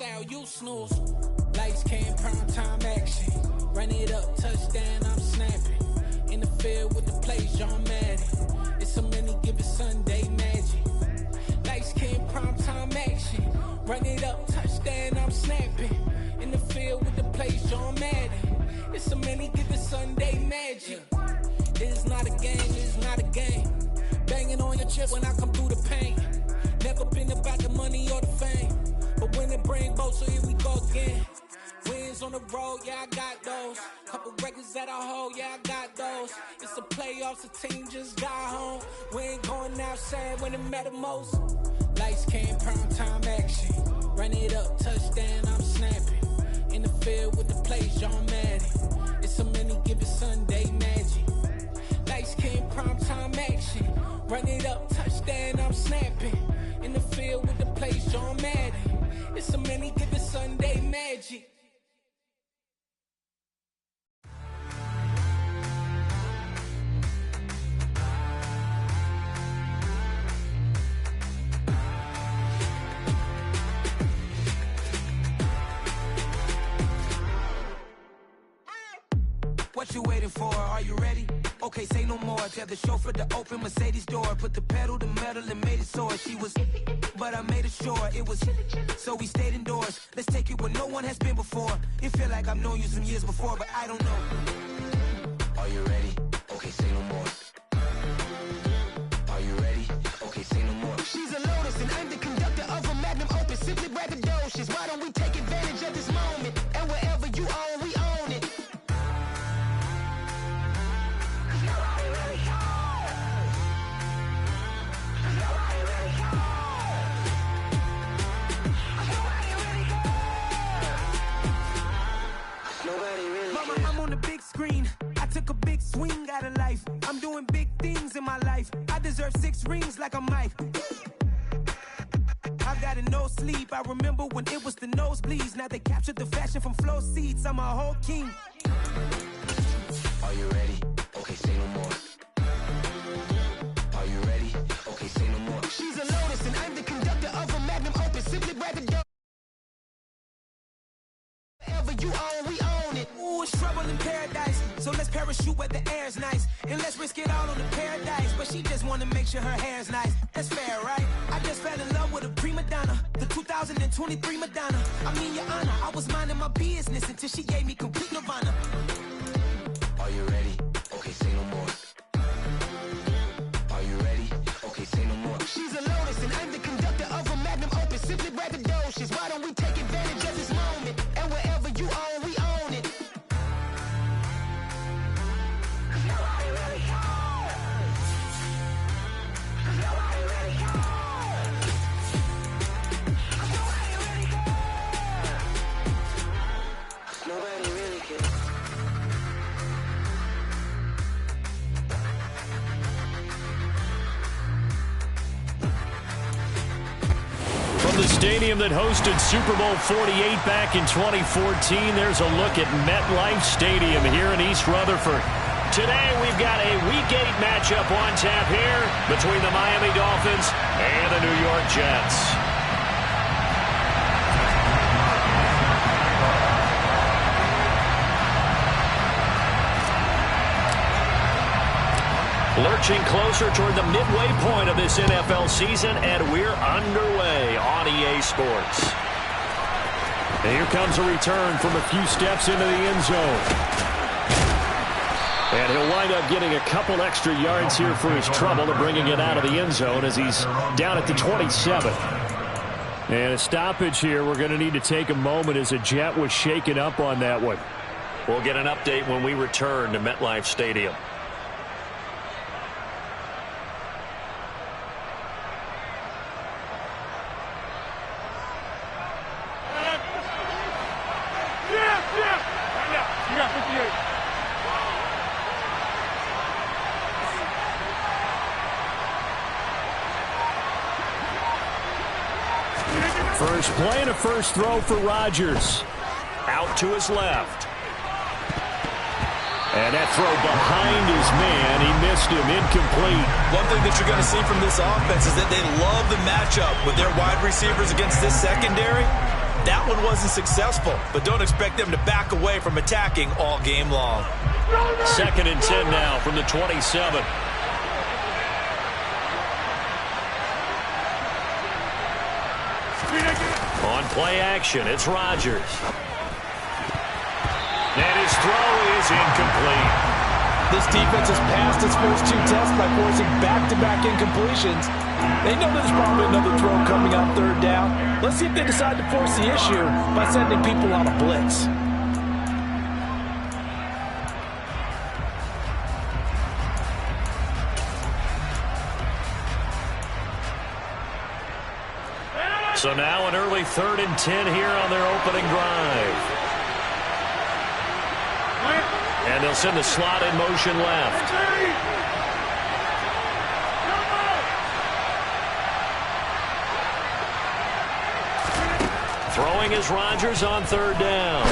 Sal, you snooze. Lights came, prime time action. Run it up, touchdown, I'm snapping. In the field with the plays, John Madden. It's a many given Sunday magic. Lights came, prime time action. Run it up, touchdown, I'm snapping. In the field with the plays, John Madden. It's a many given Sunday magic. It's not a game, it's not a game. Banging on your chest when I come through the pain. Never been about the money or the fame. But when it bring both, so here we go again. Wins on the road, yeah, I got those. Couple records that I hold, yeah, I got those. It's the playoffs, the team just got home. We ain't going outside when it matter most. Lights came, prime time action. Run it up, touchdown, I'm snapping. In the field with the plays, John Madden. It's a many given Sunday magic. Lights came, prime time action. Run it up, touchdown, I'm snapping. In the field with the plays, John Madden. It's a many given Sunday magic. What you waiting for? Are you ready? Okay, say no more. Tell the chauffeur to open Mercedes door. Put the pedal to metal and made it soar. She was, but I made it sure it was. So we stayed indoors. Let's take it where no one has been before. It feel like I've known you some years before, but I don't know. Are you ready? Okay, say no more. Are you ready? Okay, say no more. She's a Lotus and I'm the conductor of a magnum opus. Simply braggadocious. Why don't we take advantage of this moment? And wherever you own, we own it. Mama, I'm on the big screen. I took a big swing out of life. I'm doing big things in my life. I deserve 6 rings like a Mike. I've got no sleep. I remember when it was the nosebleeds. Now they captured the fashion from flow seats. I'm a whole king. Are you ready? Okay, say no more. Are you ready? Okay, say no more. She's a Lotus and I'm the conductor of a magnum opus. Simply braggadocious. Whatever you own, we own it. Ooh, it's trouble in paradise. So let's parachute where the air's nice. And let's risk it all on the paradise. But she just wanna make sure her hair's nice. That's fair, right? I just fell in love with a prima donna. The 2023 Madonna. I mean, your honor, I was minding my business until she gave me complete nirvana. Are you ready? Okay, say no more. Are you ready? Okay, say no more. She's a Lotus and I'm the conductor of a magnum opus. Simply braggadocious. Why don't we take advantage of this moment? And wherever you own, we own it. Nobody really cares. Nobody really cares. Nobody really cares. Nobody really cares. From the stadium that hosted Super Bowl 48 back in 2014, there's a look at MetLife Stadium here in East Rutherford. Today, we've got a Week 8 matchup on tap here between the Miami Dolphins and the New York Jets. Lurching closer toward the midway point of this NFL season, and we're underway on EA Sports. And here comes a return from a few steps into the end zone. And he'll wind up getting a couple extra yards here for his trouble to bringing it out of the end zone as he's down at the 27. And a stoppage here. We're going to need to take a moment as a Jet was shaken up on that one. We'll get an update when we return to MetLife Stadium. First play and a first throw for Rodgers. Out to his left. And that throw behind his man. He missed him. Incomplete. One thing that you're going to see from this offense is that they love the matchup with their wide receivers against this secondary. That one wasn't successful, but don't expect them to back away from attacking all game long. 2nd and 10 now from the 27. On play action, it's Rodgers. And his throw is incomplete. This defense has passed its first 2 tests by forcing back-to-back incompletions. They know there's probably another throw coming on 3rd down. Let's see if they decide to force the issue by sending people on a blitz. So now an early 3rd and 10 here on their opening drive. And they'll send the slot in motion left. Throwing is Rodgers on 3rd down.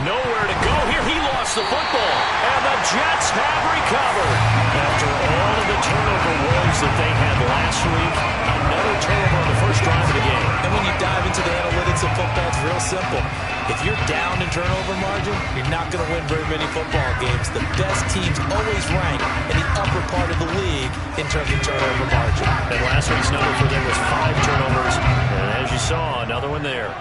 Nowhere to go here. He lost the football. And the Jets have recovered. After all of the turnover woes that they had last week, another turnover on the first drive of the game. And when you dive into the analytics of football, it's real simple. If you're down in turnover margin, you're not going to win very many football games. The best teams always rank in the upper part of the league in terms of turnover margin. And last week's number for them was 5 turnovers. And as you saw, another one there.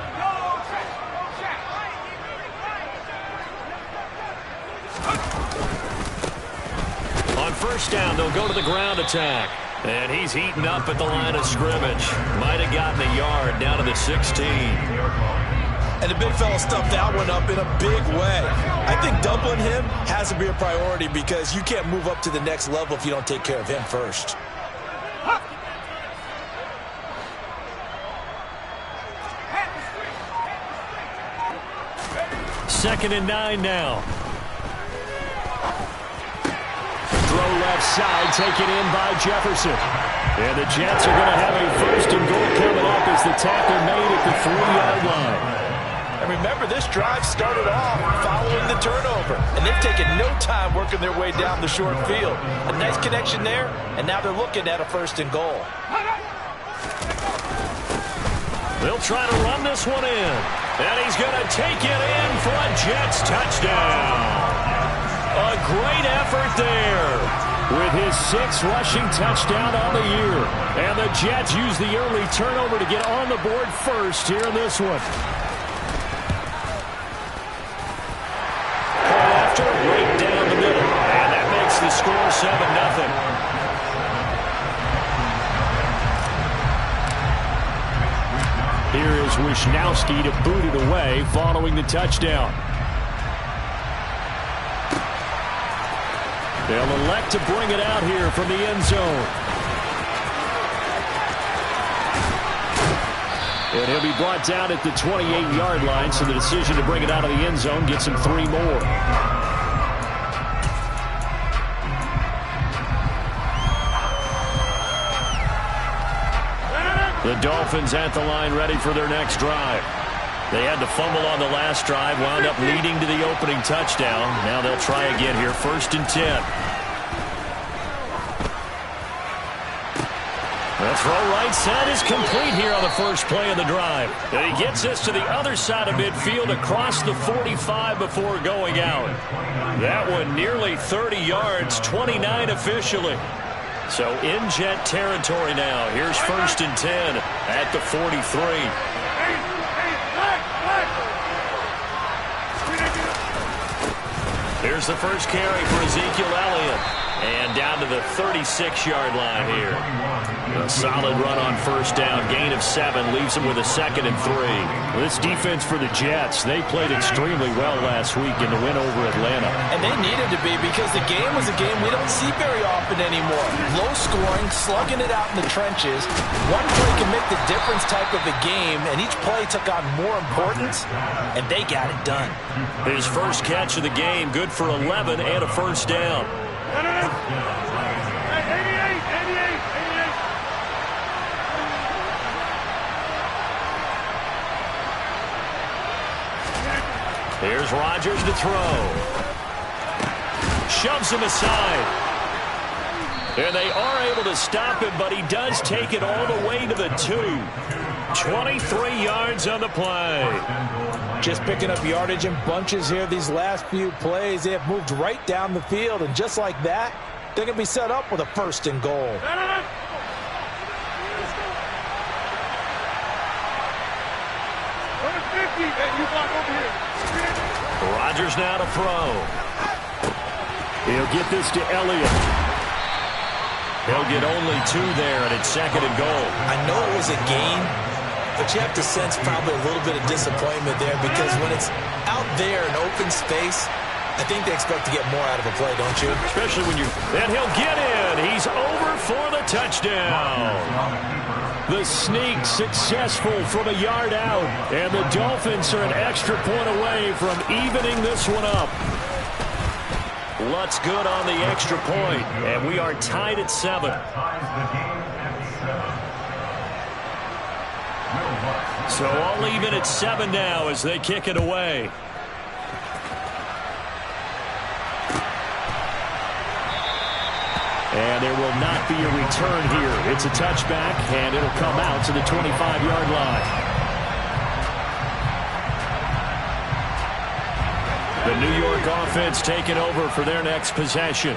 On 1st down, they'll go to the ground attack. And he's heating up at the line of scrimmage. Might have gotten a yard down to the 16. And the big fella stuffed that one up in a big way. I think doubling him has to be a priority because you can't move up to the next level if you don't take care of him first. 2nd and 9 now. Throw left side, taken in by Jefferson. And the Jets are going to have a 1st and goal coming up as the tackle made at the 3-yard line. And remember, this drive started off following the turnover. And they've taken no time working their way down the short field. A nice connection there, and now they're looking at a 1st and goal. They'll try to run this one in. And he's going to take it in for a Jets touchdown. A great effort there with his 6th rushing touchdown on the year. And the Jets use the early turnover to get on the board first here in this one. Right down the middle. And that makes the score 7-0. Here is Wisnowski to boot it away following the touchdown. They'll elect to bring it out here from the end zone. And he'll be brought down at the 28-yard line, so the decision to bring it out of the end zone gets him 3 more. The Dolphins at the line ready for their next drive. They had to fumble on the last drive, wound up leading to the opening touchdown. Now they'll try again here, 1st and 10. The throw right side is complete here on the first play of the drive. And he gets this to the other side of midfield across the 45 before going out. That one nearly 30 yards, 29 officially. So in Jet territory now. Here's 1st and 10 at the 43. Here's the first carry for Ezekiel Elliott. And down to the 36-yard line here. A solid run on 1st down. Gain of 7 leaves him with a 2nd and 3. This defense for the Jets, they played extremely well last week in the win over Atlanta. And they needed to be because the game was a game we don't see very often anymore. Low scoring, slugging it out in the trenches. One play can make the difference type of a game, and each play took on more importance, and they got it done. His first catch of the game, good for 11 and a 1st down. Here's Rodgers to throw. Shoves him aside. And they are able to stop him, but he does take it all the way to the 2. 23 yards on the play. Just picking up yardage in bunches here these last few plays. They have moved right down the field, and just like that, they're going to be set up with a 1st and goal. Rodgers now to throw. He'll get this to Elliott. He'll get only 2 there, and it's 2nd and goal. I know it was a gain, but you have to sense probably a little bit of disappointment there, because when it's out there in open space, I think they expect to get more out of a play, don't you? Especially when you... And he'll get in. He's over for the touchdown. The sneak successful from a yard out. And the Dolphins are an extra point away from evening this one up. Lutz good on the extra point. And we are tied at 7. So all even at 7 now as they kick it away. And there will not be a return here. It's a touchback, and it'll come out to the 25-yard line. The New York offense taking over for their next possession.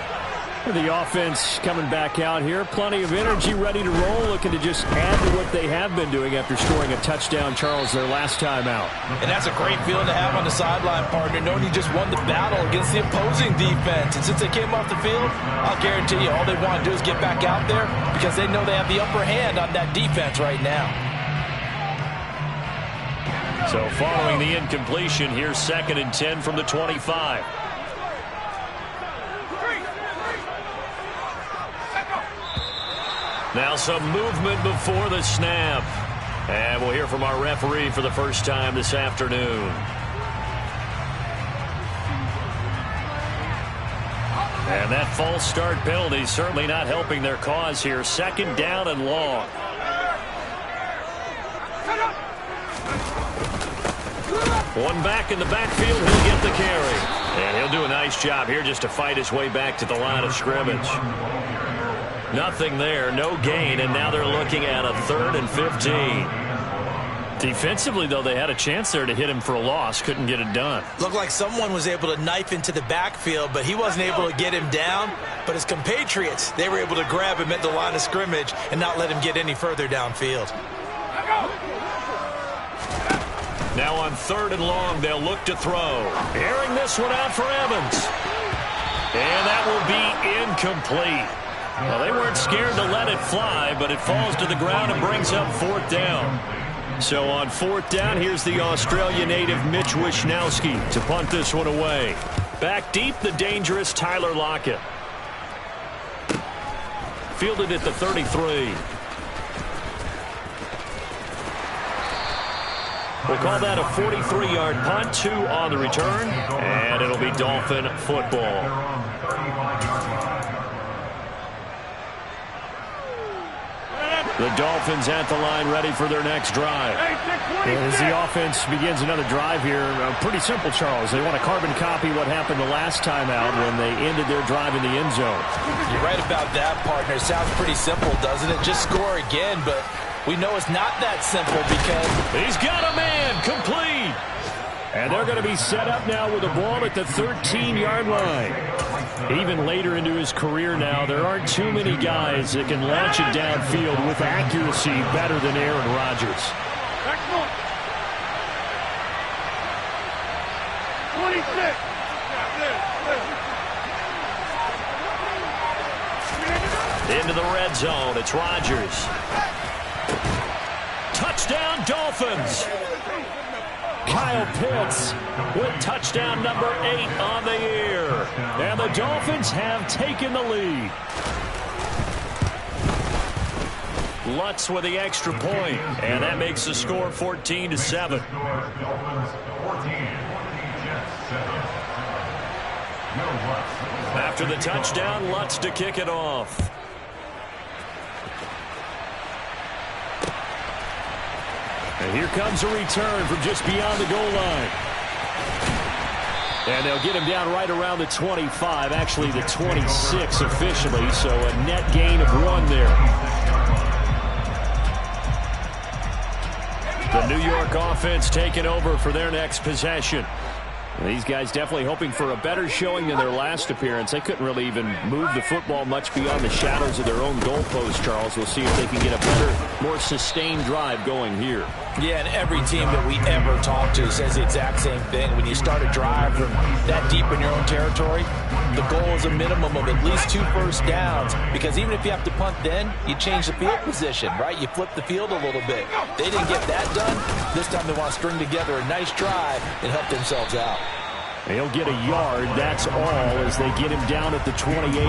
The offense coming back out here. Plenty of energy, ready to roll, looking to just add to what they have been doing after scoring a touchdown, Charles, their last time out. And that's a great feeling to have on the sideline, partner, knowing you just won the battle against the opposing defense. And since they came off the field, I'll guarantee you all they want to do is get back out there, because they know they have the upper hand on that defense right now. So following the incompletion, here's 2nd and 10 from the 25. Now some movement before the snap. And we'll hear from our referee for the first time this afternoon. And that false start penalty certainly not helping their cause here. 2nd down and long. One back in the backfield, he'll get the carry. And he'll do a nice job here just to fight his way back to the line of scrimmage. Nothing there, no gain, and now they're looking at a 3rd and 15. Defensively, though, they had a chance there to hit him for a loss. Couldn't get it done. Looked like someone was able to knife into the backfield, but he wasn't able to get him down. But his compatriots, they were able to grab him at the line of scrimmage and not let him get any further downfield. Now on 3rd and long, they'll look to throw. Airing this one out for Evans. And that will be incomplete. Well, they weren't scared to let it fly, but it falls to the ground and brings up 4th down. So on 4th down, here's the Australia native Mitch Wishnowski to punt this one away. Back deep, the dangerous Tyler Lockett. Fielded at the 33. We'll call that a 43-yard punt, 2 on the return, and it'll be Dolphin football. The Dolphins at the line, ready for their next drive. As the offense begins another drive here, pretty simple, Charles. They want to carbon copy what happened the last time out when they ended their drive in the end zone. You're right about that, partner. Sounds pretty simple, doesn't it? Just score again, but we know it's not that simple because he's got a man complete. And they're going to be set up now with the ball at the 13-yard line. Even later into his career now, there aren't too many guys that can launch it downfield with accuracy better than Aaron Rodgers. 26. Into the red zone, it's Rodgers. Touchdown, Dolphins. Kyle Pitts with touchdown number 8 on the year. And the Dolphins have taken the lead. Lutz with the extra point, and that makes the score 14-7. After the touchdown, Lutz to kick it off. And here comes a return from just beyond the goal line. And they'll get him down right around the 25, actually the 26 officially, so a net gain of 1 there. The New York offense taking over for their next possession. These guys definitely hoping for a better showing than their last appearance. They couldn't really even move the football much beyond the shadows of their own goalpost, Charles. We'll see if they can get a better, more sustained drive going here. Yeah, and every team that we ever talk to says the exact same thing. When you start a drive from that deep in your own territory, the goal is a minimum of at least 2 first downs, because even if you have to punt then, you change the field position, right? You flip the field a little bit. They didn't get that done. This time they want to string together a nice drive and help themselves out. He'll get a yard, that's all, as they get him down at the 28.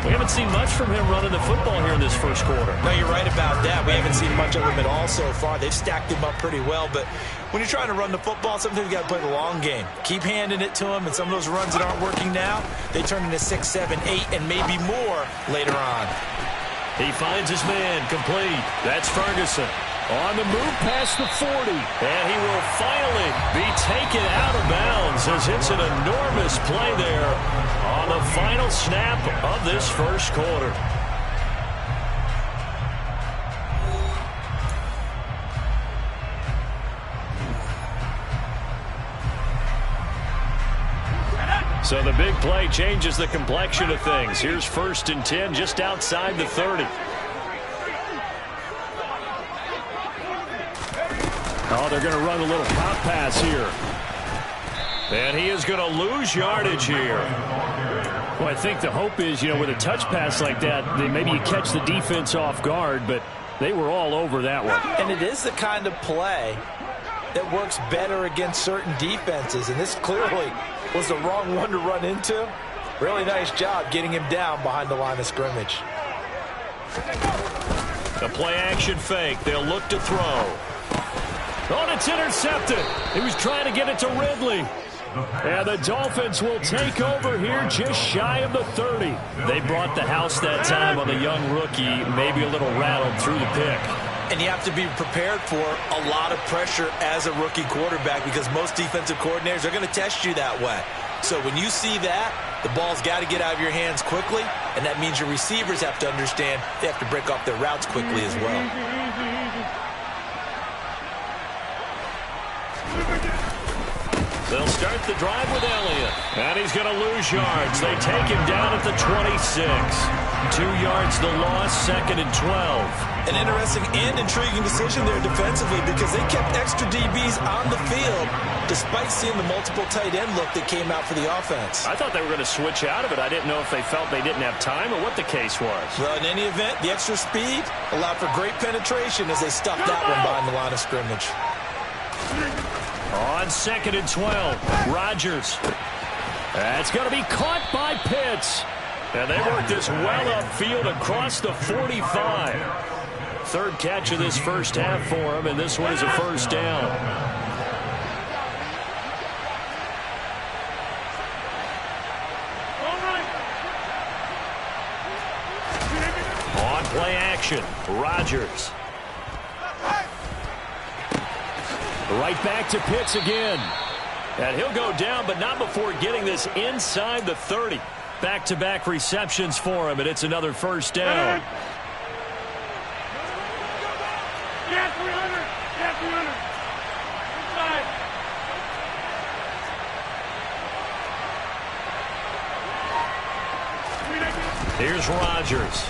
We haven't seen much from him running the football here in this first quarter. No, you're right about that. We haven't seen much of him at all so far. They've stacked him up pretty well, but when you're trying to run the football, sometimes you got to play the long game. Keep handing it to him, and some of those runs that aren't working now, they turn into 6, 7, 8, and maybe more later on. He finds his man, complete. That's Ferguson. On the move past the 40. And he will finally be taken out of bounds as it's an enormous play there on the final snap of this first quarter. So the big play changes the complexion of things. Here's 1st and 10 just outside the 30. Oh, they're going to run a little pop pass here. And he is going to lose yardage here. Well, I think the hope is, with a touch pass like that, maybe you catch the defense off guard, but they were all over that one. And it is the kind of play that works better against certain defenses, and this clearly was the wrong one to run into. Really nice job getting him down behind the line of scrimmage. The play action fake. They'll look to throw. Oh, and it's intercepted. He was trying to get it to Ridley. And the Dolphins will take over here just shy of the 30. They brought the house that time on the young rookie, maybe a little rattled through the pick. And you have to be prepared for a lot of pressure as a rookie quarterback, because most defensive coordinators are going to test you that way. So when you see that, the ball's got to get out of your hands quickly, and that means your receivers have to understand they have to break off their routes quickly as well. They'll start the drive with Elliott. And he's going to lose yards. They take him down at the 26. 2 yards the loss, 2nd and 12. An interesting and intriguing decision there defensively, because they kept extra DBs on the field despite seeing the multiple tight end look that came out for the offense. I thought they were going to switch out of it. I didn't know if they felt they didn't have time or what the case was. Well, in any event, the extra speed allowed for great penetration as they stuffed that one behind the line of scrimmage. On 2nd and 12, Rodgers. That's going to be caught by Pitts. And they worked this well upfield across the 45. 3rd catch of this first half for him, and this one is a first down. On play action, Rodgers. Right back to Pitts again. And he'll go down, but not before getting this inside the 30. Back-to-back receptions for him, and it's another first down. Here's Rodgers.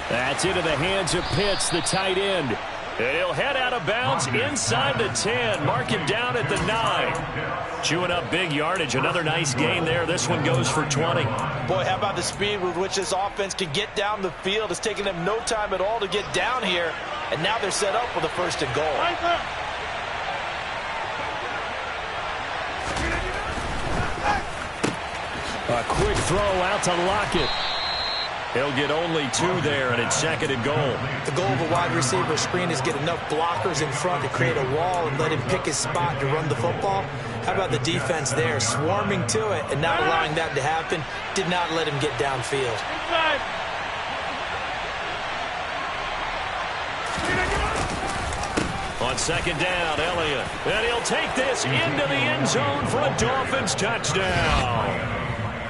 That's into the hands of Pitts, the tight end. And he'll head out of bounds inside the 10. Mark him down at the 9. Chewing up big yardage. Another nice gain there. This one goes for 20. Boy, how about the speed with which this offense can get down the field? It's taken them no time at all to get down here. And now they're set up with a 1st and goal. A quick throw out to Lockett. He'll get only 2 there, and it's 2nd and goal. The goal of a wide receiver screen is get enough blockers in front to create a wall and let him pick his spot to run the football. How about the defense there, swarming to it and not allowing that to happen? Did not let him get downfield. On On second down, Elliott. And he'll take this into the end zone for a Dolphins touchdown.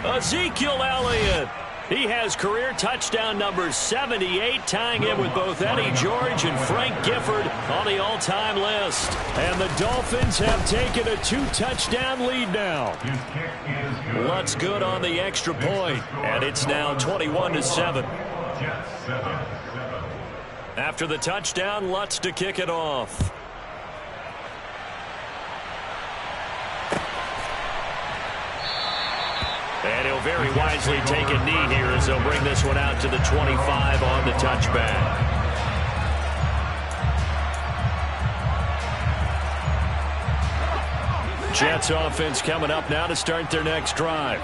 Ezekiel Elliott. He has career touchdown number 78, tying him with both Eddie George and Frank Gifford on the all-time list. And the Dolphins have taken a 2-touchdown lead now. Lutz good on the extra point, and it's now 21-7. After the touchdown, Lutz to kick it off. And he'll very wisely take a knee here as they'll bring this one out to the 25 on the touchback. Jets offense coming up now to start their next drive.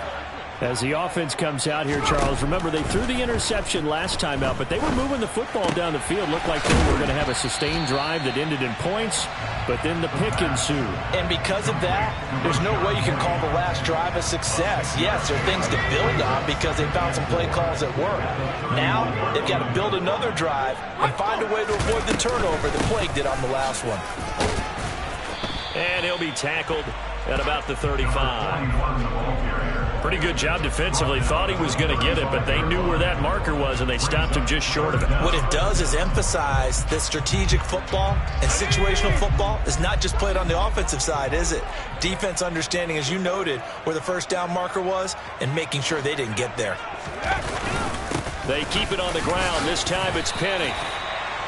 As the offense comes out here, Charles, remember they threw the interception last time out, but they were moving the football down the field. Looked like they were going to have a sustained drive that ended in points, but then the pick ensued. And because of that, there's no way you can call the last drive a success. Yes, there are things to build on because they found some play calls that work. Now, they've got to build another drive and find a way to avoid the turnover that plagued it on the last one. And he'll be tackled at about the 35. Pretty good job defensively. Thought he was going to get it, but they knew where that marker was, and they stopped him just short of it. What it does is emphasize that strategic football and situational football is not just played on the offensive side, is it? Defense understanding, as you noted, where the first down marker was and making sure they didn't get there. They keep it on the ground. This time it's Penny.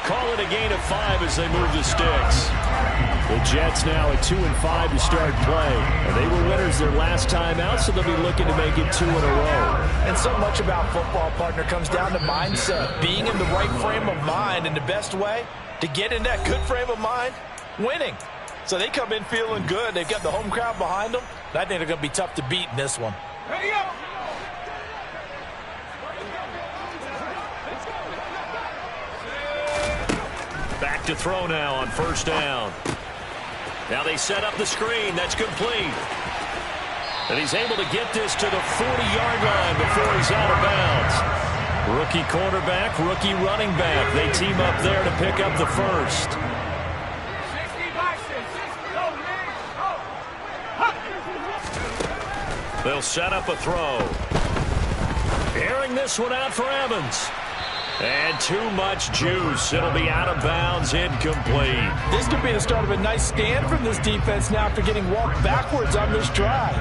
Call it a gain of 5 as they move the sticks. The Jets now at 2-5 to start play. And they were winners their last time out, so they'll be looking to make it 2 in a row. And so much about football, partner, comes down to mindset. Being in the right frame of mind, and the best way to get in that good frame of mind, winning. So they come in feeling good. They've got the home crowd behind them. And I think they're going to be tough to beat in this one. Ready go! Back to throw now on first down. Now they set up the screen. That's complete. And he's able to get this to the 40-yard line before he's out of bounds. Rookie quarterback, rookie running back. They team up there to pick up the first. They'll set up a throw. Airing this one out for Evans. And too much juice. It'll be out of bounds, incomplete. This could be the start of a nice stand from this defense now after getting walked backwards on this drive.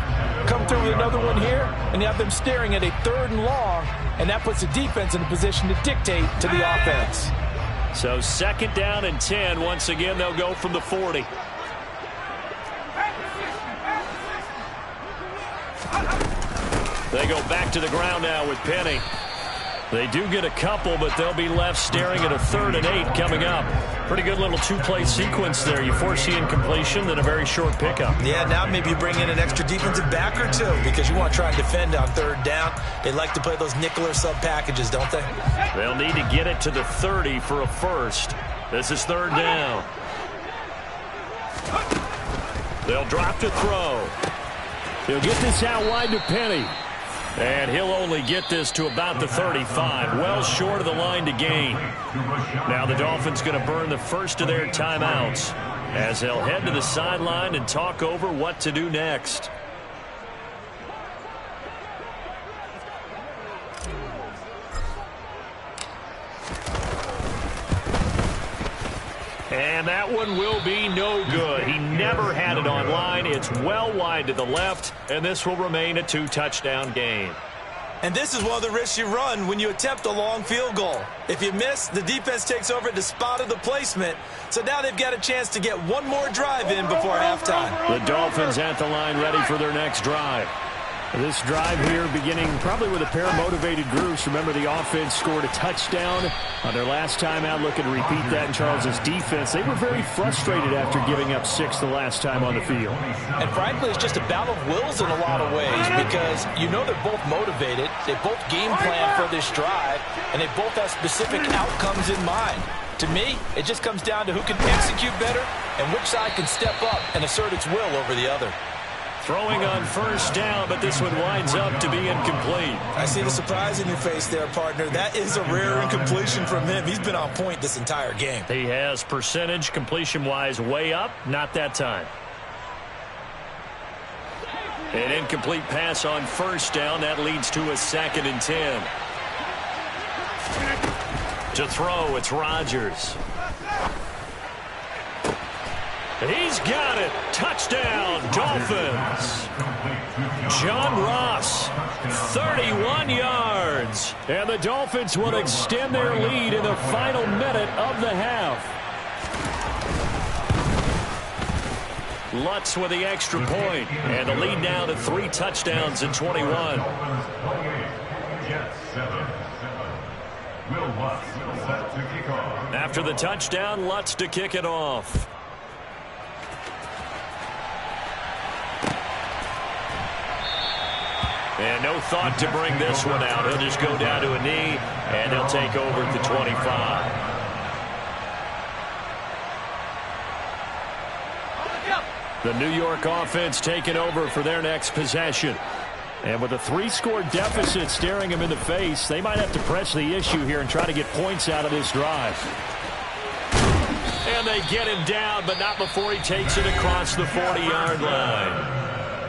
Come through with another one here, and you have them staring at a 3rd and long, and that puts the defense in a position to dictate to the offense. So 2nd down and 10. Once again, they'll go from the 40. They go back to the ground now with Penny. They do get a couple, but they'll be left staring at a 3rd and 8 coming up. Pretty good little 2-play sequence there. You foresee incompletion, then a very short pickup. Yeah, now maybe you bring in an extra defensive back or two because you want to try and defend on 3rd down. They like to play those nickel or sub packages, don't they? They'll need to get it to the 30 for a first. This is 3rd down. They'll drop to throw. He'll get this out wide to Penny. And he'll only get this to about the 35, well short of the line to gain. Now the Dolphins going to burn the first of their timeouts as they'll head to the sideline and talk over what to do next. And that one will be no good. He never had it on line. It's well wide to the left, and this will remain a 2-touchdown game. And this is one of the risks you run when you attempt a long field goal. If you miss, the defense takes over at the spot of the placement. So now they've got a chance to get one more drive in before halftime. The Dolphins at the line ready for their next drive. This drive here beginning probably with a pair of motivated groups. Remember, the offense scored a touchdown on their last time out. Looking to repeat that in Charles's defense. They were very frustrated after giving up 6 the last time on the field. And frankly, it's just a battle of wills in a lot of ways because you know they're both motivated. They both game plan for this drive, and they both have specific outcomes in mind. To me, it just comes down to who can execute better and which side can step up and assert its will over the other. Throwing on first down, but this one winds up to be incomplete. I see the surprise in your face there, partner. That is a rare incompletion from him. He's been on point this entire game. He has percentage completion-wise way up, not that time. An incomplete pass on first down. That leads to a 2nd and 10. To throw, it's Rodgers. He's got it. Touchdown, Dolphins. John Ross, 31 yards. And the Dolphins will extend their lead in the final minute of the half. Lutz with the extra point. And the lead now to 3 touchdowns in 21. After the touchdown, Lutz to kick it off. And no thought to bring this one out. He'll just go down to a knee, and they'll take over at the 25. The New York offense taking over for their next possession. And with a 3-score deficit staring them in the face, they might have to press the issue here and try to get points out of this drive. And they get him down, but not before he takes it across the 40-yard line.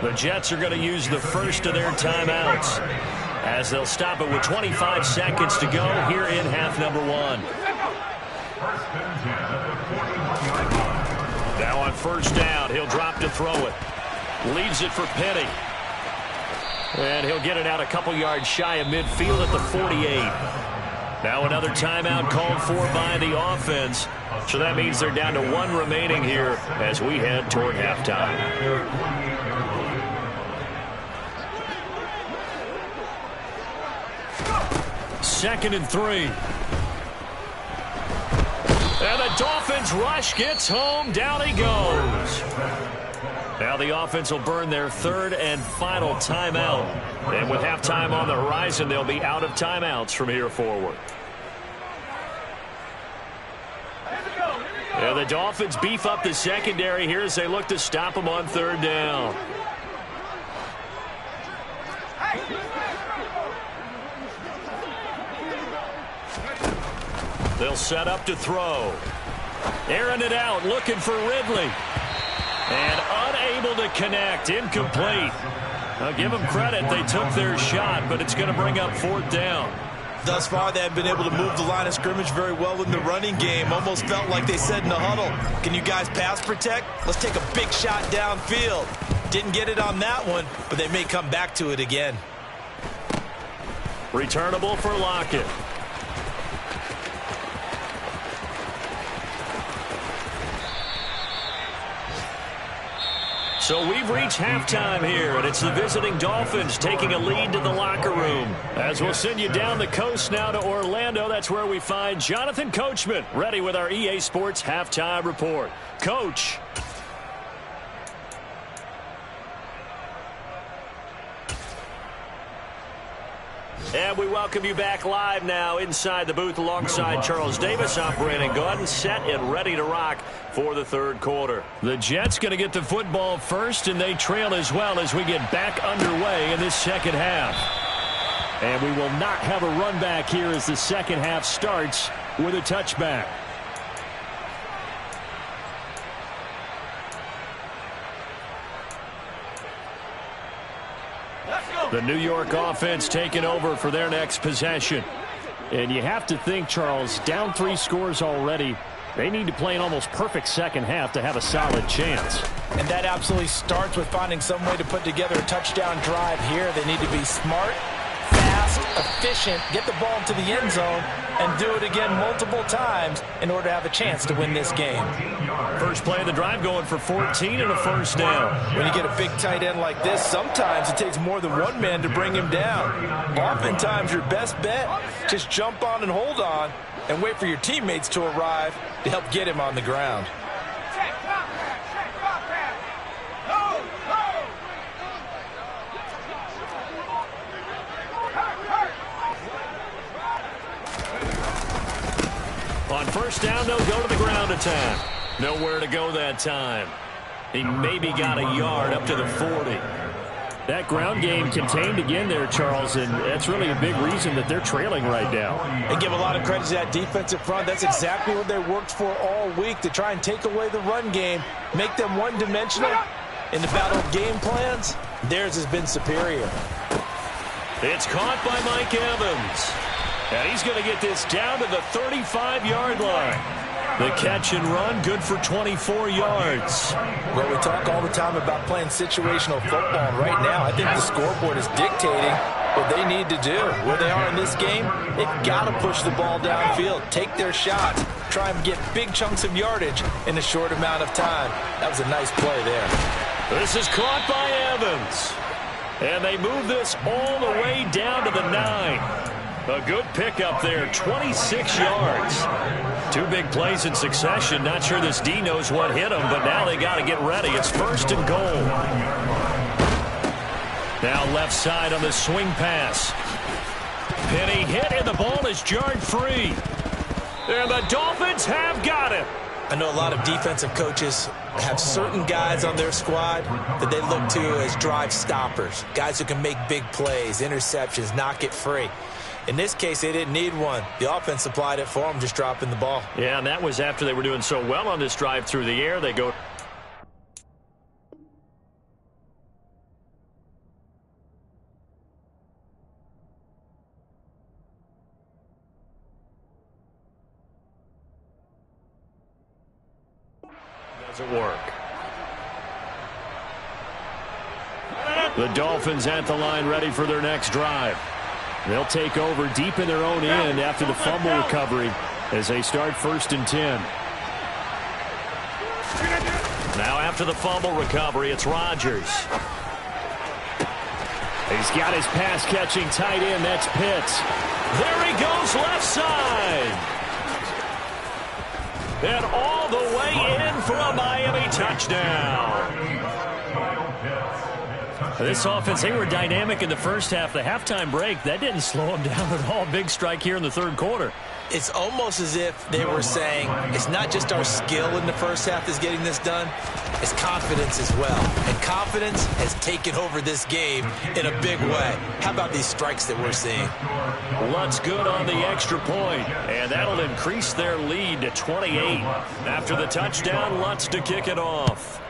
The Jets are going to use the first of their timeouts as they'll stop it with 25 seconds to go here in half number 1. Now on first down, he'll drop to throw it. Leaves it for Penny. And he'll get it out a couple yards shy of midfield at the 48. Now another timeout called for by the offense. So that means they're down to 1 remaining here as we head toward halftime. 2nd and 3. And the Dolphins rush gets home. Down he goes. Now the offense will burn their 3rd and final timeout. And with halftime on the horizon, they'll be out of timeouts from here forward. And the Dolphins beef up the secondary here as they look to stop them on 3rd down. They'll set up to throw. Airing it out, looking for Ridley. And unable to connect. Incomplete. I'll give them credit. They took their shot, but it's going to bring up 4th down. Thus far, they have been able to move the line of scrimmage very well in the running game. Almost felt like they said in the huddle, can you guys pass protect? Let's take a big shot downfield. Didn't get it on that one, but they may come back to it again. Returnable for Lockett. So we've reached halftime here, and it's the visiting Dolphins taking a lead to the locker room. As we'll send you down the coast now to Orlando, that's where we find Jonathan Coachman, ready with our EA Sports Halftime Report. Coach. And we welcome you back live now inside the booth alongside Charles Davis. I'm Brandon Gaudin, set and ready to rock for the 3rd quarter. The Jets going to get the football first, and they trail as well as we get back underway in this 2nd half. And we will not have a run back here as the 2nd half starts with a touchback. The New York offense taking over for their next possession. And you have to think, Charles, down 3 scores already. They need to play an almost perfect 2nd half to have a solid chance. And that absolutely starts with finding some way to put together a touchdown drive here. They need to be smart, fast, efficient, get the ball into the end zone, and do it again multiple times in order to have a chance to win this game. First play of the drive going for 14 and a 1st down. When you get a big tight end like this, sometimes it takes more than one man to bring him down. Oftentimes, your best bet, just jump on and hold on and wait for your teammates to arrive to help get him on the ground. On first down, they'll go to the ground attack. Nowhere to go that time. He maybe got a yard up to the 40. That ground game contained again there, Charles, and that's really a big reason that they're trailing right now. And give a lot of credit to that defensive front. That's exactly what they worked for all week, to try and take away the run game, make them one-dimensional. In the battle of game plans, theirs has been superior. It's caught by Mike Evans. And he's going to get this down to the 35-yard line. The catch and run, good for 24 yards. Well, we talk all the time about playing situational football, and right now I think the scoreboard is dictating what they need to do. Where they are in this game, they've got to push the ball downfield, take their shots, try and get big chunks of yardage in a short amount of time. That was a nice play there. This is caught by Evans. And they move this all the way down to the 9. A good pickup there, 26 yards. 2 big plays in succession. Not sure this D knows what hit him, but now they got to get ready. It's 1st and goal. Now left side on the swing pass. Penny hit, and the ball is jarred free. And the Dolphins have got it. I know a lot of defensive coaches have certain guys on their squad that they look to as drive stoppers, guys who can make big plays, interceptions, knock it free. In this case, they didn't need one. The offense supplied it for them, just dropping the ball. Yeah, and that was after they were doing so well on this drive through the air. They go... Doesn't work. The Dolphins at the line, ready for their next drive. They'll take over deep in their own end after the fumble recovery as they start 1st and 10. Now after the fumble recovery, it's Rodgers. He's got his pass-catching tight end. That's Pitts. There he goes left side. And all the way in for a Miami touchdown. This offense, they were dynamic in the first half. The halftime break, that didn't slow them down at all. Big strike here in the 3rd quarter. It's almost as if they were saying, it's not just our skill in the first half that's getting this done, it's confidence as well. And confidence has taken over this game in a big way. How about these strikes that we're seeing? Lutz good on the extra point, and that'll increase their lead to 28. After the touchdown, Lutz to kick it off.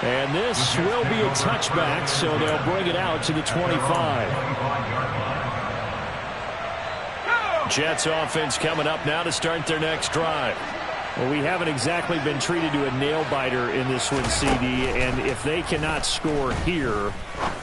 And this will be a touchback, so they'll bring it out to the 25. Jets offense coming up now to start their next drive. Well, we haven't exactly been treated to a nail-biter in this one, CD, and if they cannot score here,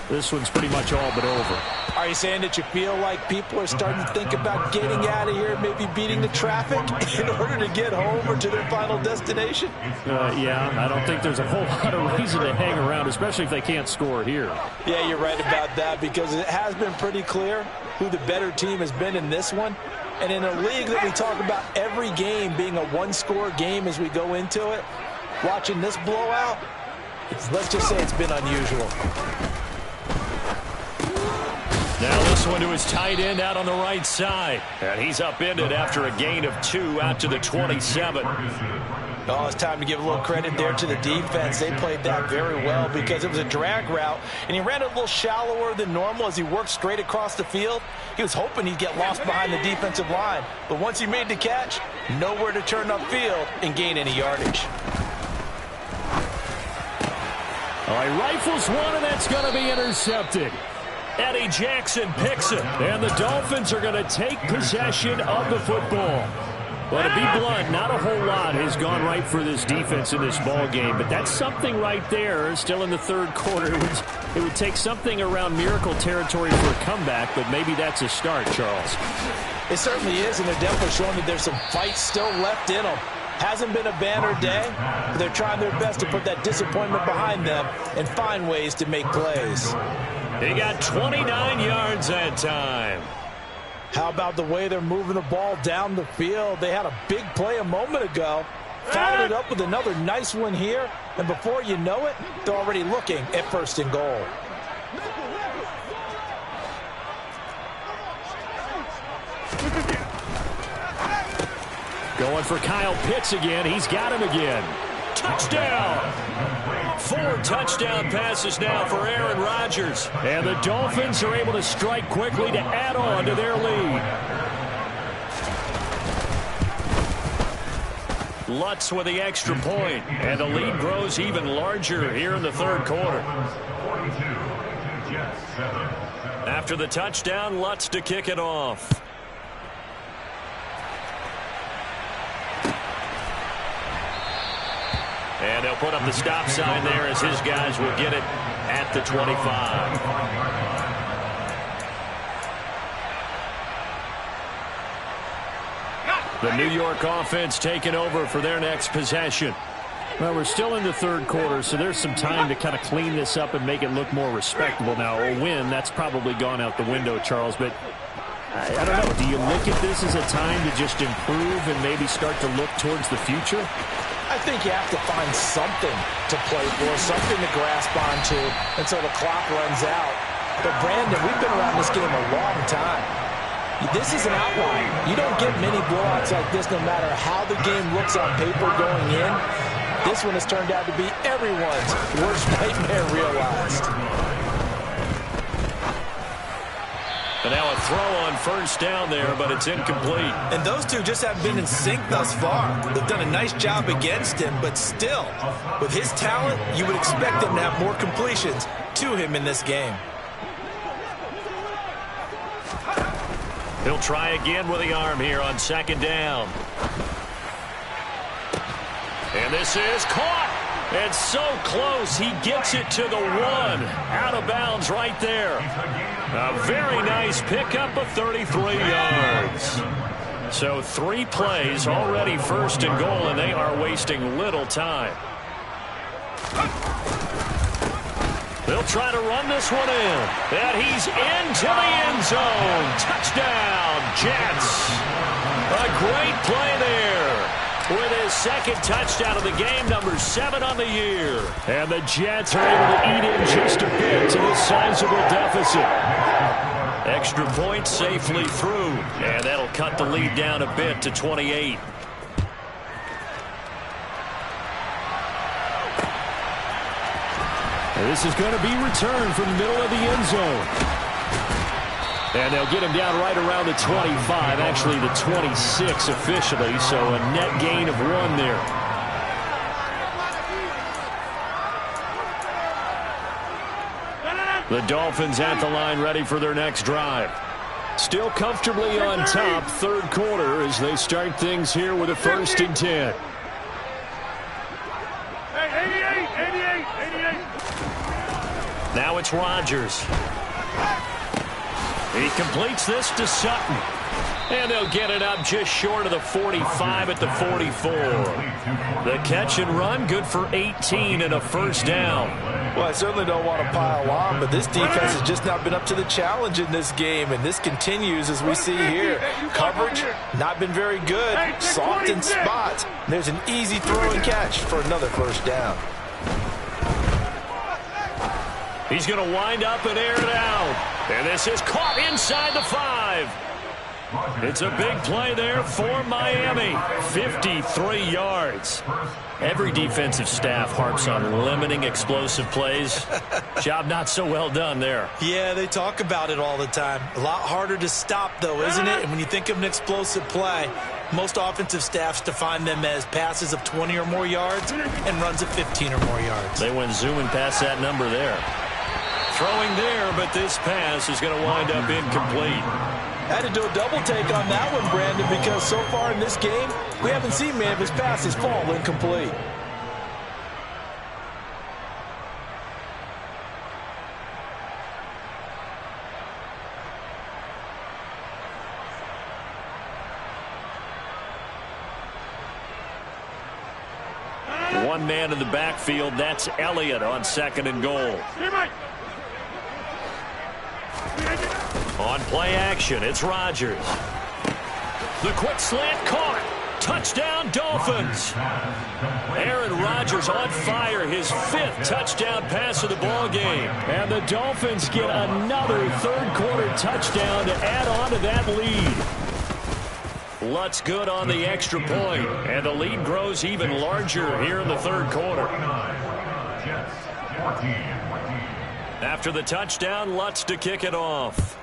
this one's pretty much all but over. Are you saying that you feel like people are starting to think about getting out of here, maybe beating the traffic in order to get home or to their final destination? Yeah, I don't think there's a whole lot of reason to hang around, especially if they can't score here. Yeah, you're right about that, because it has been pretty clear who the better team has been in this one. And in a league that we talk about every game being a one-score game as we go into it, watching this blowout, let's just say it's been unusual. Now this one to his tight end out on the right side. And he's upended after a gain of 2 out to the 27. Oh, it's time to give a little credit there to the defense. They played that very well because it was a drag route, and he ran it a little shallower than normal as he worked straight across the field. He was hoping he'd get lost behind the defensive line, but once he made the catch, nowhere to turn upfield and gain any yardage. All right, rifles one, and that's going to be intercepted. Eddie Jackson picks it, and the Dolphins are going to take possession of the football. Well, to be blunt, not a whole lot has gone right for this defense in this ball game, but that's something right there. Still in the 3rd quarter, it would take something around miracle territory for a comeback, but maybe that's a start, Charles. It certainly is, and they're definitely showing that there's some fight still left in them. Hasn't been a banner day, but they're trying their best to put that disappointment behind them and find ways to make plays. He got 29 yards that time. How about the way they're moving the ball down the field? They had a big play a moment ago. Followed it up with another nice one here. And before you know it, they're already looking at 1st and goal. Going for Kyle Pitts again. He's got him again. Touchdown! 4 touchdown passes now for Aaron Rodgers. And the Dolphins are able to strike quickly to add on to their lead. Lutz with the extra point, and the lead grows even larger here in the third quarter. After the touchdown, Lutz to kick it off. And they'll put up the stop sign there as his guys will get it at the 25. The New York offense taking over for their next possession. Well, we're still in the third quarter, so there's some time to kind of clean this up and make it look more respectable. Now, a win, that's probably gone out the window, Charles, but I don't know. Do you look at this as a time to just improve and maybe start to look towards the future? I think you have to find something to play for, something to grasp onto until the clock runs out. But, Brandon, we've been around this game a long time. This is an outlier. You don't get many blowouts like this no matter how the game looks on paper going in. This one has turned out to be everyone's worst nightmare realized. And now a throw on first down there, but it's incomplete. And those two just haven't been in sync thus far. They've done a nice job against him, but still, with his talent, you would expect him to have more completions to him in this game. He'll try again with the arm here on second down. And this is caught. And so close, he gets it to the 1. Out of bounds right there. A very nice pickup of 33 yards. So 3 plays, already first and goal, and they are wasting little time. They'll try to run this one in. And he's into the end zone. Touchdown, Jets. A great play there. With his second touchdown of the game, number 7 on the year. And the Jets are able to eat in just a bit to this sizable deficit. Extra point safely through. And that'll cut the lead down a bit to 28. This is going to be returned from the middle of the end zone. And they'll get him down right around the 25, actually the 26 officially, so a net gain of 1 there. The Dolphins at the line ready for their next drive. Still comfortably on top, third quarter, as they start things here with a 1st and 10. Now it's Rodgers. He completes this to Sutton. And they'll get it up just short of the 45 at the 44. The catch and run, good for 18 and a first down. Well, I certainly don't want to pile on, but this defense has just not been up to the challenge in this game, and this continues as we see here. Coverage, not been very good. Soft in spots. There's an easy throw and catch for another first down. He's going to wind up and air it out. And this is caught inside the 5. It's a big play there for Miami. 53 yards. Every defensive staff harps on limiting explosive plays. Job not so well done there. Yeah, they talk about it all the time. A lot harder to stop, though, isn't it? And when you think of an explosive play, most offensive staffs define them as passes of 20 or more yards and runs of 15 or more yards. They went zooming past that number there. Throwing there, but this pass is going to wind up incomplete. Had to do a double take on that one, Brandon, because so far in this game, we haven't seen many of his passes fall incomplete. One man in the backfield, that's Elliott on second and goal. On play action, it's Rodgers. The quick slant caught. Touchdown, Dolphins. Aaron Rodgers on fire, his 5th touchdown pass of the ball game. And the Dolphins get another third quarter touchdown to add on to that lead. Lutz good on the extra point, and the lead grows even larger here in the third quarter. After the touchdown, Lutz to kick it off.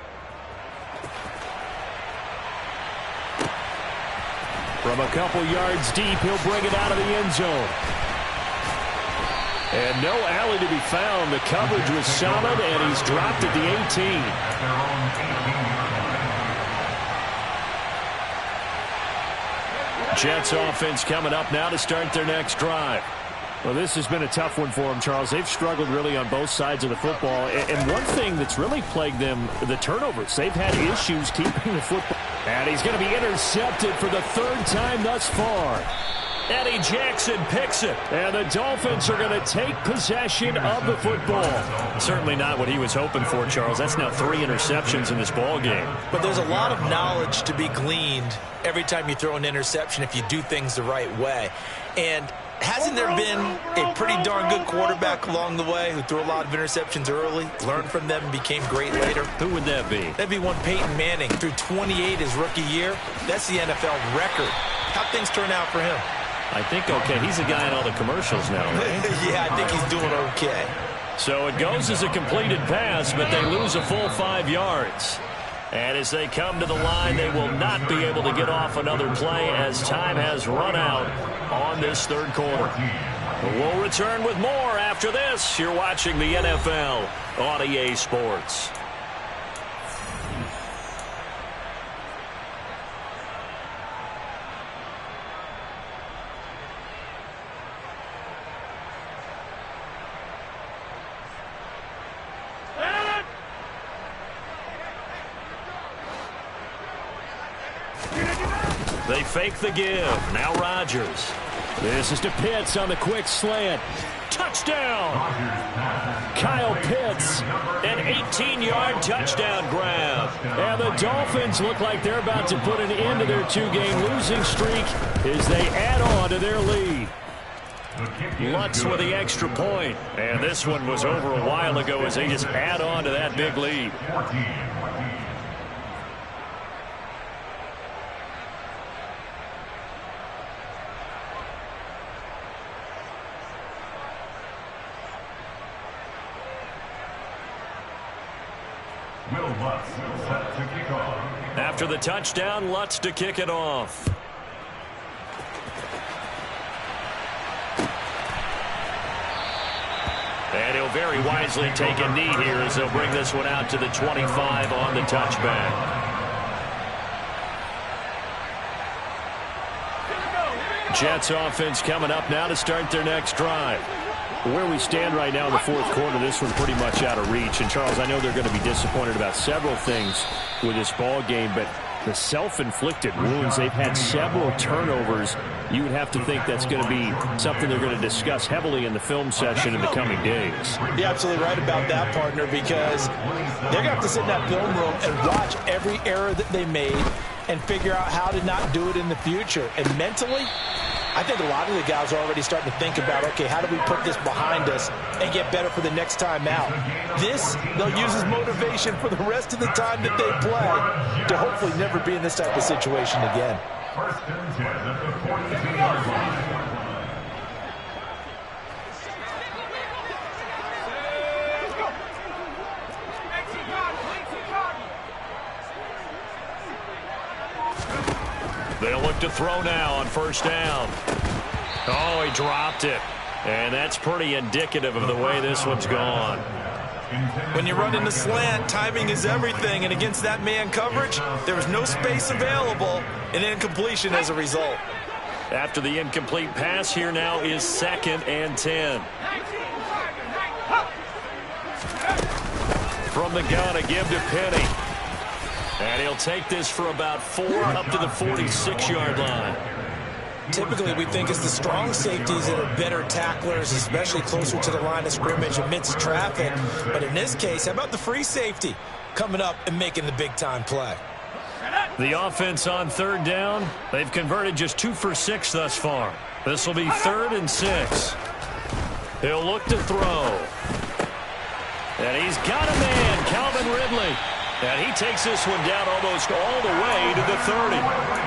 From a couple yards deep, he'll bring it out of the end zone. And no alley to be found. The coverage was solid, and he's dropped at the 18. Jets offense coming up now to start their next drive. Well, this has been a tough one for them, Charles. They've struggled really on both sides of the football. And one thing that's really plagued them, the turnovers. They've had issues keeping the football. And he's going to be intercepted for the third time thus far. Eddie Jackson picks it. And the Dolphins are going to take possession of the football. Certainly not what he was hoping for, Charles. That's now 3 interceptions in this ball game. But there's a lot of knowledge to be gleaned every time you throw an interception if you do things the right way. And hasn't there been a pretty darn good quarterback along the way who threw a lot of interceptions early, learned from them, and became great later? Who would that be? That'd be one Peyton Manning. Threw 28 his rookie year. That's the NFL record. How'd things turn out for him? I think okay. He's a guy in all the commercials now, right? Yeah, I think he's doing okay. So it goes as a completed pass, but they lose a full 5 yards. And as they come to the line, they will not be able to get off another play as time has run out on this third quarter. We'll return with more after this. You're watching the NFL on EA Sports. They fake the give. Now Rodgers. This is to Pitts on the quick slant. Touchdown! Kyle Pitts, an 18-yard touchdown grab. And the Dolphins look like they're about to put an end to their 2-game losing streak as they add on to their lead. Lutz with the extra point. And this one was over a while ago as they just add on to that big lead. After the touchdown, Lutz to kick it off. And he'll very wisely take a knee here as they'll bring this one out to the 25 on the touchback. Jets offense coming up now to start their next drive. Where we stand right now in the fourth quarter, this one's pretty much out of reach. And, Charles, I know they're going to be disappointed about several things with this ball game, but the self-inflicted wounds, they've had several turnovers. You would have to think that's going to be something they're going to discuss heavily in the film session in the coming days. You're absolutely right about that, partner, because they're going to have to sit in that film room and watch every error that they made and figure out how to not do it in the future. And mentally, I think a lot of the guys are already starting to think about, okay, how do we put this behind us and get better for the next time out? This, they'll use as motivation for the rest of the time that they play to hopefully never be in this type of situation again. First and 10 at the 42-yard line. They'll look to throw now on first down. Oh, he dropped it. And that's pretty indicative of the way this one's gone. When you run in the slant, timing is everything. And against that man coverage, there was no space available, and incompletion as a result. After the incomplete pass, here now is 2nd and 10. From the gun, a give to Penny. And he'll take this for about 4 up to the 46-yard line. Typically, we think it's the strong safeties that are better tacklers, especially closer to the line of scrimmage amidst traffic. But in this case, how about the free safety coming up and making the big-time play? The offense on third down, they've converted just 2 for 6 thus far. This will be 3rd and 6. He'll look to throw. And he's got a man, Calvin Ridley. And he takes this one down almost all the way to the 30.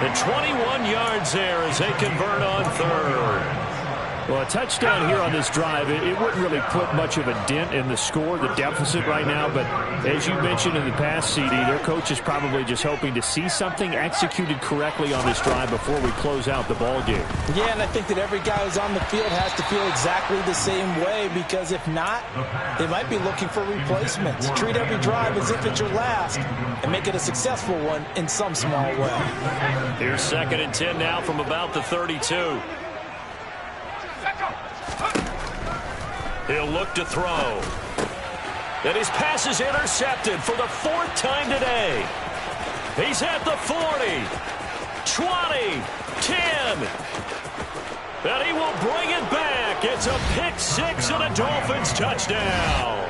And 21 yards there as they convert on third. Well, a touchdown here on this drive, it wouldn't really put much of a dent in the score, the deficit right now. But as you mentioned in the past, CD, their coach is probably just hoping to see something executed correctly on this drive before we close out the ball game. Yeah, and I think that every guy who's on the field has to feel exactly the same way, because if not, they might be looking for replacements. Treat every drive as if it's your last and make it a successful one in some small way. Here's 2nd and 10 now from about the 32. He'll look to throw. And his pass is intercepted for the 4th time today. He's at the 40, 20, 10. And he will bring it back. It's a pick 6 and a Dolphins touchdown.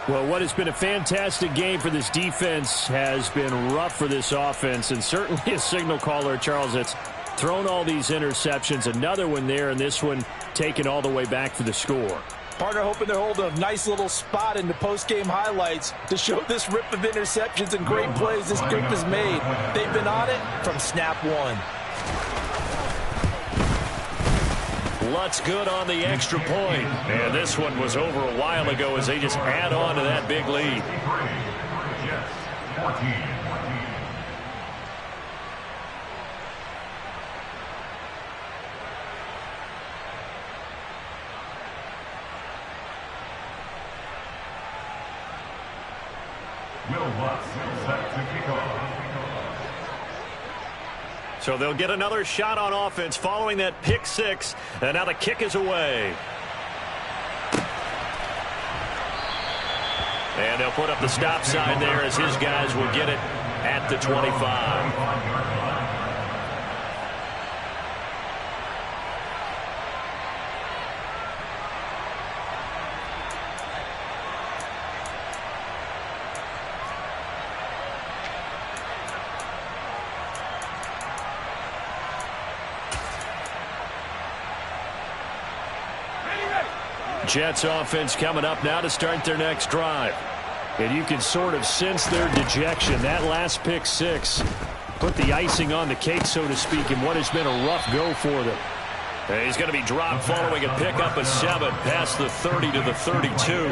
Well, what has been a fantastic game for this defense has been rough for this offense, and certainly a signal caller, Charles, that's thrown all these interceptions. Another one there, and this one taken all the way back for the score. Partner hoping they're holding a nice little spot in the post-game highlights to show this rip of interceptions and great plays this group has made. They've been on it from snap one. Lutz good on the extra point. And this one was over a while ago as they just add on to that big lead. So they'll get another shot on offense following that pick 6. And now the kick is away. And they'll put up the stop sign there as his guys will get it at the 25. Jets offense coming up now to start their next drive. And you can sort of sense their dejection. That last pick 6 put the icing on the cake, so to speak, in what has been a rough go for them. And he's going to be dropped following a pickup of 7 past the 30 to the 32.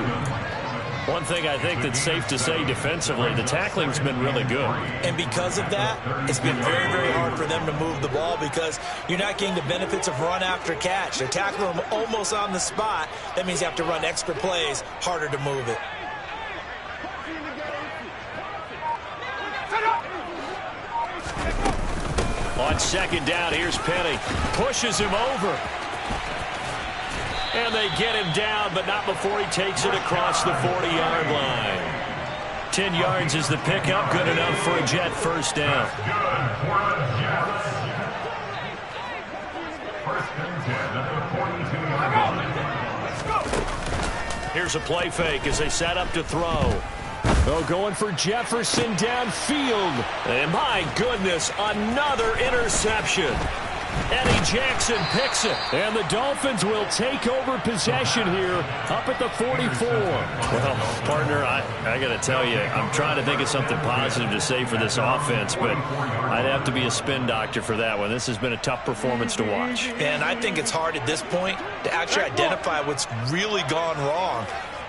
One thing I think that's safe to say defensively, the tackling's been really good. And because of that, it's been very, very hard for them to move the ball because you're not getting the benefits of run after catch. They're tackling them almost on the spot. That means you have to run extra plays, harder to move it. On 2nd down, here's Penny. Pushes him over. And they get him down, but not before he takes it across the 40-yard line. 10 yards is the pickup. Good enough for a Jet first down. Here's a play fake as they set up to throw. Oh, going for Jefferson downfield. And my goodness, another interception. Eddie Jackson picks it. And the Dolphins will take over possession here up at the 44. Well, partner, I got to tell you, I'm trying to think of something positive to say for this offense, but I'd have to be a spin doctor for that one. This has been a tough performance to watch. And I think it's hard at this point to actually identify what's really gone wrong.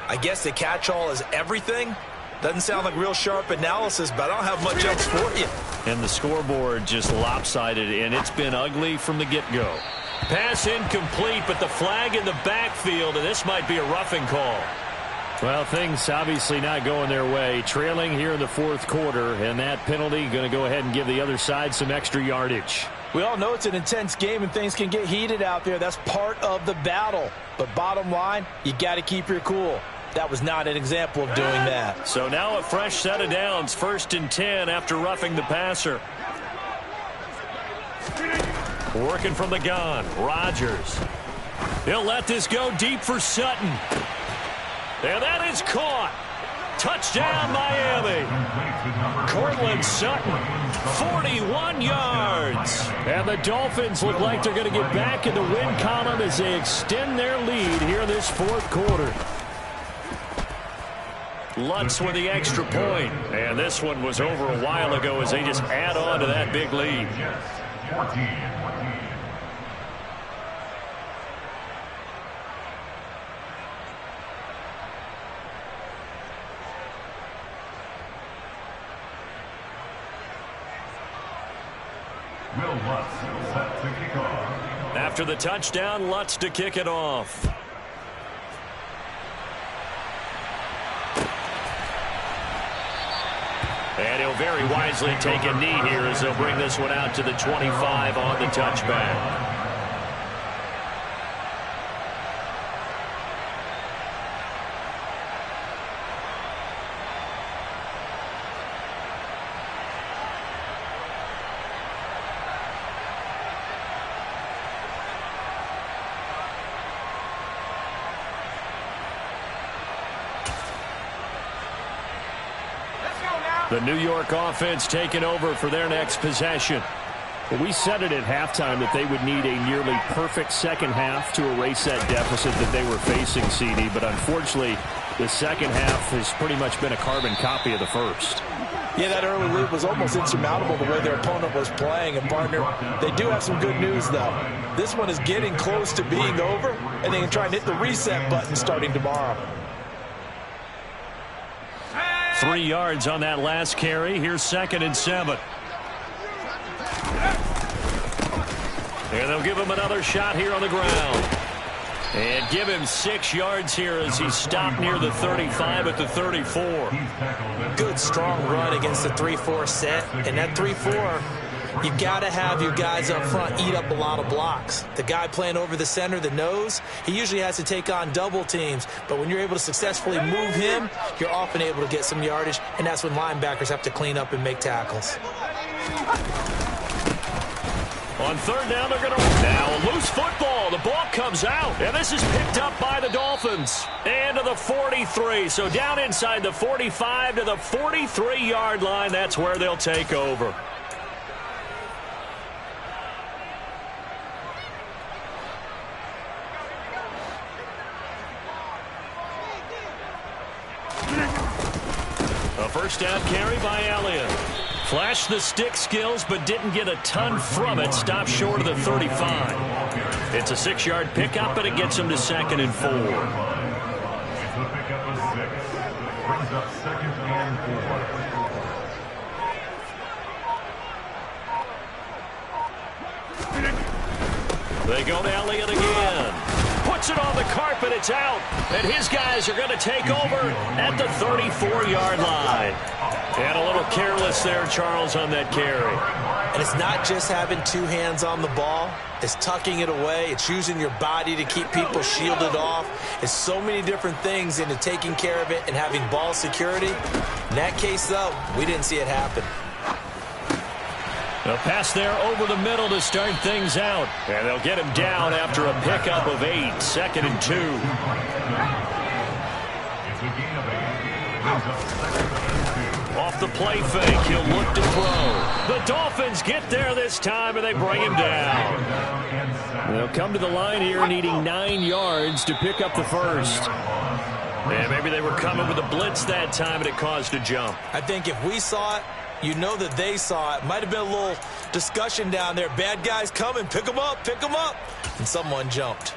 I guess the catch-all is everything. Doesn't sound like real sharp analysis, but I don't have much else for you. And the scoreboard just lopsided, and it's been ugly from the get-go. Pass incomplete, but the flag in the backfield, and this might be a roughing call. Well, things obviously not going their way. Trailing here in the 4th quarter, and that penalty going to go ahead and give the other side some extra yardage. We all know it's an intense game and things can get heated out there. That's part of the battle. But bottom line, you got to keep your cool. That was not an example of doing that. So now a fresh set of downs, 1st and 10 after roughing the passer. Working from the gun, Rodgers. He'll let this go deep for Sutton. And that is caught. Touchdown, Miami. Cortland Sutton, 41 yards. And the Dolphins look like they're going to get back in the win column as they extend their lead here in this 4th quarter. Lutz with the extra point. And this one was over a while ago as they just add on to that big lead. Jets 14. Will Lutz set to kick off. After the touchdown, Lutz to kick it off. And he'll very wisely take a knee here as they'll bring this one out to the 25 on the touchback. The New York offense taking over for their next possession. Well, we said it at halftime that they would need a nearly perfect second half to erase that deficit that they were facing, CD. But unfortunately, the second half has pretty much been a carbon copy of the first. Yeah, that early lead was almost insurmountable the way their opponent was playing. And, partner, they do have some good news, though. This one is getting close to being over, and they can try and hit the reset button starting tomorrow. 3 yards on that last carry. Here's 2nd and 7. And they'll give him another shot here on the ground. And give him 6 yards here as he stopped near the 35 at the 34. Good, strong run against the 3-4 set. And that 3-4, you've got to have your guys up front eat up a lot of blocks. The guy playing over the center, the nose, he usually has to take on double teams. But when you're able to successfully move him, you're often able to get some yardage, and that's when linebackers have to clean up and make tackles. On 3rd down, they're going to now loose football. The ball comes out, and this is picked up by the Dolphins. And to the 43, so down inside the 45 to the 43-yard line. That's where they'll take over. A first down carry by Elliott. Flashed the stick skills, but didn't get a ton from it. Stopped short of the 35. It's a 6-yard pickup, but it gets him to 2nd and 4. It's the pickup of 6. Brings up 2nd and 4. They go to Elliott again. Puts it on the carpet. It's out. And his guys are going to take over at the 34-yard line. And a little careless there, Charles, on that carry. And it's not just having 2 hands on the ball. It's tucking it away. It's using your body to keep people shielded off. It's so many different things into taking care of it and having ball security. In that case, though, we didn't see it happen. A pass there over the middle to start things out. And they'll get him down after a pickup of 8. 2nd and 2. It's a gain of 8. Brings up 2nd and 2. Off the play fake, he'll look to throw. The Dolphins get there this time, and they bring him down. They'll come to the line here needing 9 yards to pick up the first. And maybe they were coming with a blitz that time, and it caused a jump. I think if we saw it, you know that they saw it. Might have been a little discussion down there. Bad guys coming. Pick them up. Pick them up. And someone jumped.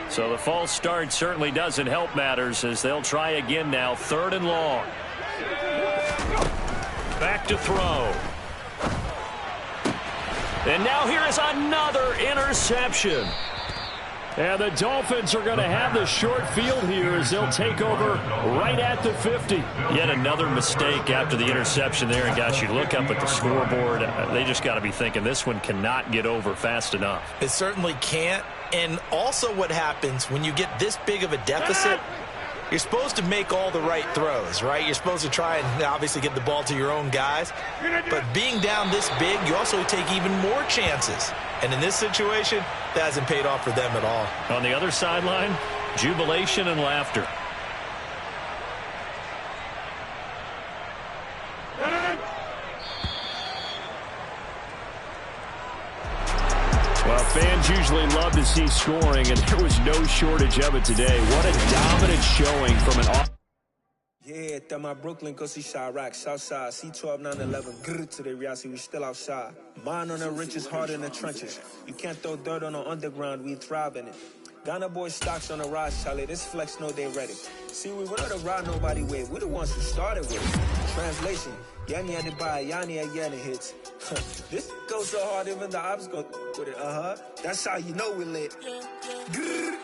So the false start certainly doesn't help matters as they'll try again now. 3rd and long. Back to throw. And now here is another interception. And the Dolphins are going to have the short field here as they'll take over right at the 50. Yet another mistake after the interception there. And, gosh, you look up at the scoreboard, they just got to be thinking this one cannot get over fast enough. It certainly can't. And also what happens when you get this big of a deficit, you're supposed to make all the right throws, right? You're supposed to try and obviously get the ball to your own guys. But being down this big, you also take even more chances. And in this situation, that hasn't paid off for them at all. On the other sideline, jubilation and laughter. Fans usually love to see scoring, and there was no shortage of it today. What a dominant showing from an off. Yeah, that my Brooklyn, go see Chirac, Southside, C12, 911, grrr to the reality, we still outside. Mine on the riches, hard in the trenches. You can't throw dirt on the underground, we thrive in it. Ghana boys stocks on the rise, Charlie, this flex know they ready. See, we were not the ride nobody with, we the ones who started with it. Translation, Yanni had to buy, Yanni had Yanni hits. This goes so hard, even the ops go with it, That's how you know we lit. Grrr,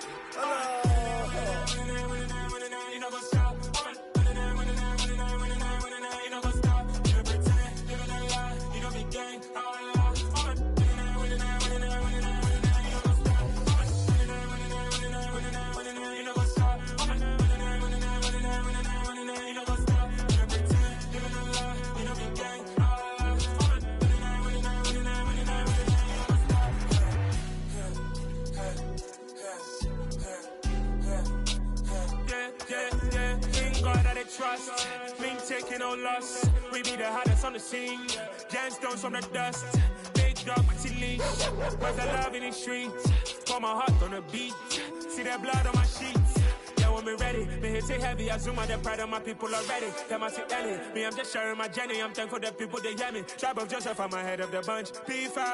trust, been taking no loss. We be the hottest on the scene. Gemstones from the dust. Big dog with leash. Where's the love in the streets? Pour my heart on the beat. See that blood on my sheets. Yeah, when we ready, me hit it heavy. I zoom out the pride of my people already. Them I see Ellie. Me, I'm just sharing my journey. I'm thankful that people they hear me. Tribe of Joseph, I'm ahead of the bunch. P5.